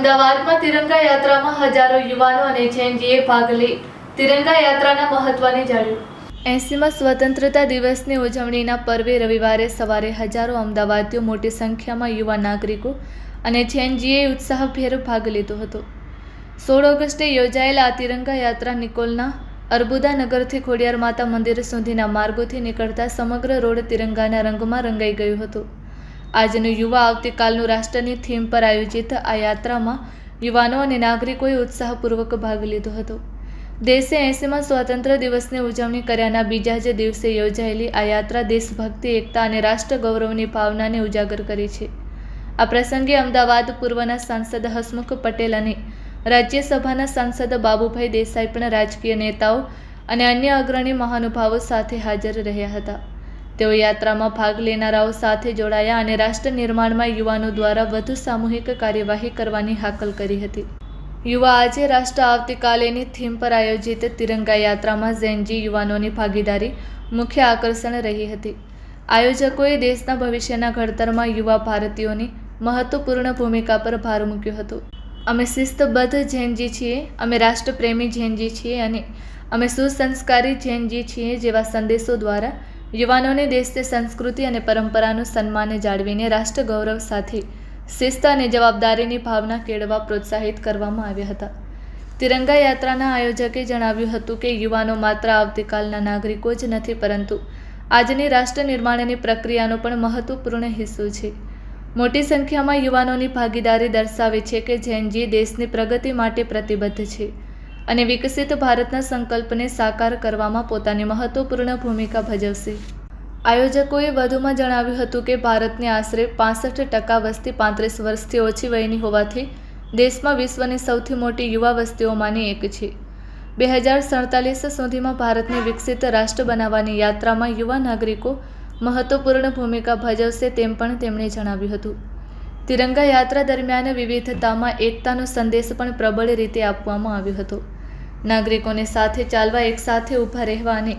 અમદાવાદમાં તિરંગા યાત્રામાં હજારો યુવાનો અને જૈનજીએ ભાગ લઈ તિરંગા યાત્રાના મહત્વને જાણ્યું। 80મા સ્વતંત્રતા દિવસની ઉજવણીના પર્વે રવિવારે સવારે હજારો અમદાવાદીઓ મોટી સંખ્યામાં યુવા નાગરિકો અને જૈનજીએ ઉત્સાહભેર ભાગ લીધો હતો। 16 ઓગસ્ટે યોજાયેલ આ તિરંગા યાત્રા નિકોલના અર્બુદા નગરથી ખોડિયાર માતા મંદિર સુધીના માર્ગોથી નીકળતા સમગ્ર રોડ તિરંગાના રંગમાં રંગાઈ ગયો હતો। આજનું યુવા આવતીકાલનું રાષ્ટ્રની થીમ પર આયોજિત આ યાત્રામાં યુવાનો અને નાગરિકોએ ઉત્સાહપૂર્વક ભાગ લીધો હતો। દેશે 80મા સ્વાતંત્ર્ય દિવસની ઉજવણી કર્યાના બીજા જ દિવસે યોજાયેલી આ યાત્રા દેશભક્તિ, એકતા અને રાષ્ટ્ર ગૌરવની ભાવનાને ઉજાગર કરી છે। આ પ્રસંગે અમદાવાદ પૂર્વના સાંસદ હસમુખ પટેલ અને રાજ્યસભાના સાંસદ બાબુભાઈ દેસાઈ પણ રાજકીય નેતાઓ અને અન્ય અગ્રણી મહાનુભાવો સાથે હાજર રહ્યા હતા। તેઓ યાત્રામાં ભાગ લેનારાઓ સાથે જોડાયા અને રાષ્ટ્ર નિર્માણમાં યુવાનો દ્વારા વધુ સામૂહિક કાર્યવાહી કરવાની હાકલ કરી હતી। યુવા આજે રાષ્ટ્ર આવતીકાલેની થીમ પર આયોજિત તિરંગા યાત્રામાં ઝેનજી યુવાનોની ભાગીદારી મુખ્ય આકર્ષણ રહી હતી। આયોજકોએ દેશના ભવિષ્યના ઘડતરમાં યુવા ભારતીયોની મહત્વપૂર્ણ ભૂમિકા પર ભાર મૂક્યો હતો। અમે શિસ્તબદ્ધ જૈનજી છીએ, અમે રાષ્ટ્રપ્રેમી જૈનજી છીએ અને અમે સુસંસ્કારી જૈનજી છીએ જેવા સંદેશો દ્વારા યુવાનોને દેશની સંસ્કૃતિ અને પરંપરાનું સન્માન જાળવીને રાષ્ટ્ર ગૌરવ સાથે શિસ્ત અને જવાબદારીની ભાવના કેળવવા પ્રોત્સાહિત કરવામાં આવ્યા હતા। તિરંગા યાત્રાના આયોજકે જણાવ્યું હતું કે યુવાનો માત્ર આવતીકાલના નાગરિકો જ નથી, પરંતુ આજની રાષ્ટ્ર નિર્માણની પ્રક્રિયાનો પણ મહત્વપૂર્ણ હિસ્સો છે। મોટી સંખ્યામાં યુવાનોની ભાગીદારી દર્શાવે છે કે જૈનજી દેશની પ્રગતિ માટે પ્રતિબદ્ધ છે અને વિકસિત ભારતના સંકલ્પને સાકાર કરવામાં પોતાની મહત્વપૂર્ણ ભૂમિકા ભજવશે। આયોજકોએ વધુમાં જણાવ્યું હતું કે ભારતની આશરે 65% વસ્તી 35 વર્ષથી ઓછી વયની હોવાથી દેશમાં વિશ્વની સૌથી મોટી યુવા વસ્તીઓમાંની એક છે। 2047 સુધીમાં ભારતને વિકસિત રાષ્ટ્ર બનાવવાની યાત્રામાં યુવા નાગરિકો મહત્વપૂર્ણ ભૂમિકા ભજવશે તેમ પણ તેમણે જણાવ્યું હતું। તિરંગા યાત્રા દરમિયાન વિવિધતામાં એકતાનો સંદેશ પણ પ્રબળ રીતે આપવામાં આવ્યો હતો। નાગરિકોને સાથે ચાલવા, એકસાથે ઊભા રહેવા અને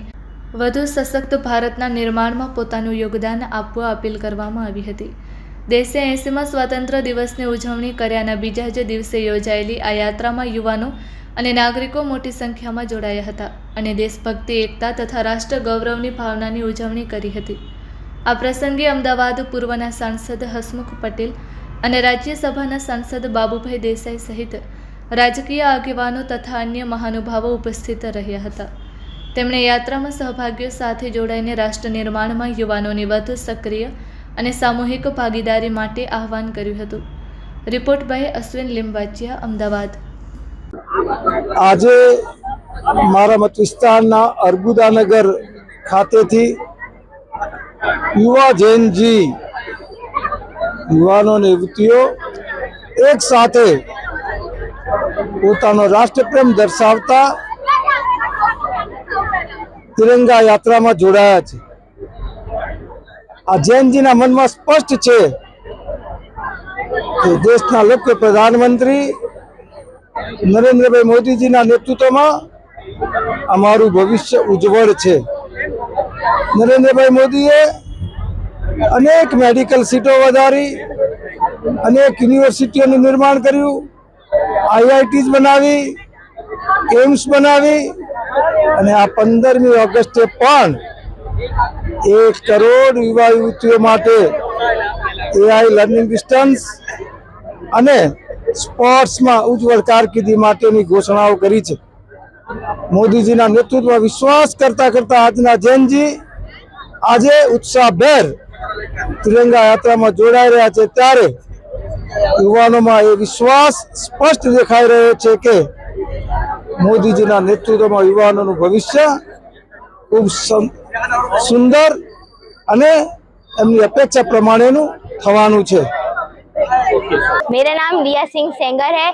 વધુ સશક્ત ભારતના નિર્માણમાં પોતાનું યોગદાન આપવા અપીલ કરવામાં આવી હતી। દેશે 80મા સ્વાતંત્ર્ય દિવસની ઉજવણી કર્યાના બીજા જ દિવસે યોજાયેલી આ યાત્રામાં યુવાનો અને નાગરિકો મોટી સંખ્યામાં જોડાયા હતા અને દેશભક્તિ, એકતા તથા રાષ્ટ્ર ગૌરવની ભાવનાની ઉજવણી કરી હતી। આ પ્રસંગે અમદાવાદ પૂર્વના સાંસદ હસમુખ પટેલ અને રાજ્યસભાના સાંસદ બાબુભાઈ દેસાઈ સહિત રાજકીય આગેવાનો તથા અન્ય મહાનુભાવો ઉપસ્થિત રહ્યા હતા। તેમણે યાત્રામાં સહભાગીઓ સાથે જોડાઈને રાષ્ટ્ર નિર્માણમાં યુવાનોની વધુ સક્રિય અને સામૂહિક ભાગીદારી માટે આહ્વાન કર્યું હતું। Report by Ashwin Limbachiya, Ahmedabad. આજે મારા મત વિસ્તારના અર્બુદાનગર ખાતેથી યુવા જૈનજી યુવાનો અને યુવતીઓ એક સાથે પોતાનો રાષ્ટ્રપ્રેમ દર્શાવતા તિરંગા યાત્રામાં જોડાયા છે। આ જૈનજીના મનમાં સ્પષ્ટ છે કે દેશના લોકપ્રિય પ્રધાનમંત્રી નરેન્દ્રભાઈ મોદીજીના નેતૃત્વમાં અમારું ભવિષ્ય ઉજ્જવળ છે। નરેન્દ્રભાઈ મોદીએ અનેક મેડિકલ સીટો વધારી, અનેક યુનિવર્સિટીઓનું નિર્માણ કર્યું, IITs બનાવી, એમ્સ બનાવી અને આ 15મી ઓગસ્ટે પણ 1 કરોડ યુવા યુવતીઓ માટે AI લર્નિંગ ડિસ્ટન્સ અને સ્પોર્ટ્સમાં ઉજ્જવળ કારકિર્દી માટેની ઘોષણાઓ કરી છે। મોદીજીના નેતૃત્વમાં વિશ્વાસ કરતા આજના જૈનજી આજે ઉત્સાહભેર તિરંગા યાત્રામાં જોડાઈ રહ્યા છે, ત્યારે યુવાનોમાં એ વિશ્વાસ સ્પષ્ટ દેખાઈ રહ્યો છે કે મોદીજીના નેતૃત્વમાં યુવાનોનું ભવિષ્ય ખૂબ સુંદર અને એમની અપેક્ષા પ્રમાણેનું થવાનું છે। मेरा नाम रिया सिंह सेंगर है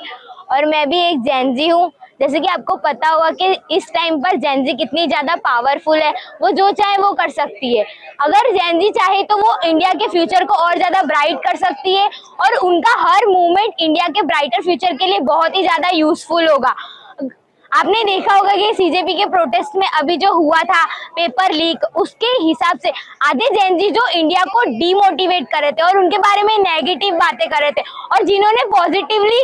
और मैं भी एक जैनजी हूँ। जैसे कि आपको पता होगा कि इस टाइम पर जैनजी कितनी ज़्यादा पावरफुल है, वो जो चाहे वो कर सकती है। अगर जैनजी चाहे तो वो इंडिया के फ्यूचर को और ज़्यादा ब्राइट कर सकती है और उनका हर मूवमेंट इंडिया के ब्राइटर फ्यूचर के लिए बहुत ही ज़्यादा यूजफुल होगा। आपने देखा होगा कि सीजेपी के प्रोटेस्ट में अभी जो हुआ था पेपर लीक, उसके हिसाब से आधे जेनजी जो इंडिया को डीमोटिवेट कर रहे थे और उनके बारे में नेगेटिव बातें कर रहे थे, और जिन्होंने पॉजिटिवली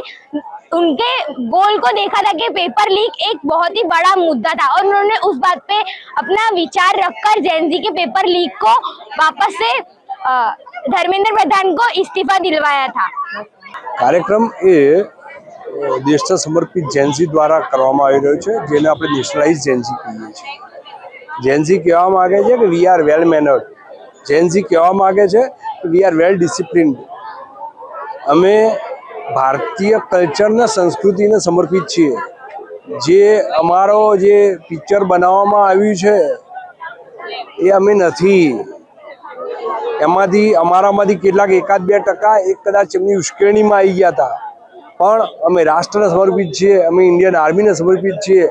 उनके गोल को देखा था कि पेपर लीक एक बहुत ही बड़ा मुद्दा था, और उन्होंने उस बात पे अपना विचार रखकर जेनजी के पेपर लीक को वापस से धर्मेंद्र प्रधान को इस्तीफा दिलवाया था। કાર્યક્રમ એ દેશને સમર્પિત જેન્ઝી દ્વારા કરવામાં આવી રહ્યો છે, જેને આપણે નેશનલાઇઝ જેન્ઝી કહીએ છીએ. જેન્ઝી કહેવા માગે છે કે વી આર વેલ મેનર્ડ. જેન્ઝી કહેવા માગે છે કે વી આર વેલ ડિસિપ્લિન્ડ. અમે ભારતીય કલ્ચરને સંસ્કૃતિને સમર્પિત છીએ. જે અમારો જે પિક્ચર બનાવવામાં આવ્યું છે એ અમે નથી. એમાંથી અમારામાંથી કેટલાક 1-2% એક કદાચ એમની ઉશ્કેરણીમાં આવી ગયા હતા, પણ અમે રાષ્ટ્રને સમર્પિત છીએ, અમે ઇન્ડિયન આર્મીને સમર્પિત છીએ,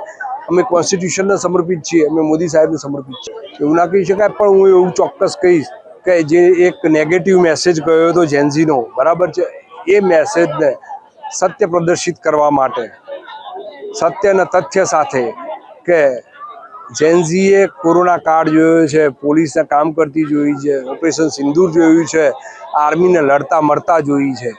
અમે કોન્સ્ટિટ્યુશનને સમર્પિત છીએ, અમે મોદી સાહેબને સમર્પિત છીએ. એવું ના કહી શકાય, પણ હું એવું ચોક્કસ કહીશ કે જે એક નેગેટિવ મેસેજ ગયો હતો જેન્ઝીનો, બરાબર છે, એ મેસેજને સત્ય પ્રદર્શિત કરવા માટે, સત્ય અને તથ્ય સાથે, કે જેન્ઝીએ કોરોના કાળ જોયો છે, પોલીસને કામ કરતી જોઈ છે, ઓપરેશન સિંદૂર જોયું છે, આર્મીને લડતા મરતા જોઈ છે,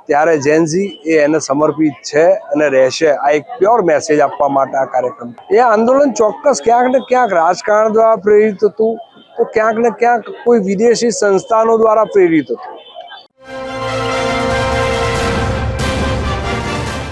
ત્યારે જેન્ઝી એ એને સમર્પિત છે અને રહેશે. આ એક પ્યોર મેસેજ આપવા માટે આ કાર્યક્રમ. એ આંદોલન ચોક્કસ ક્યાંક ને ક્યાંક રાજકારણ દ્વારા પ્રેરિત હતું, તો ક્યાંક ને ક્યાંક કોઈ વિદેશી સંસ્થાનો દ્વારા પ્રેરિત હતું.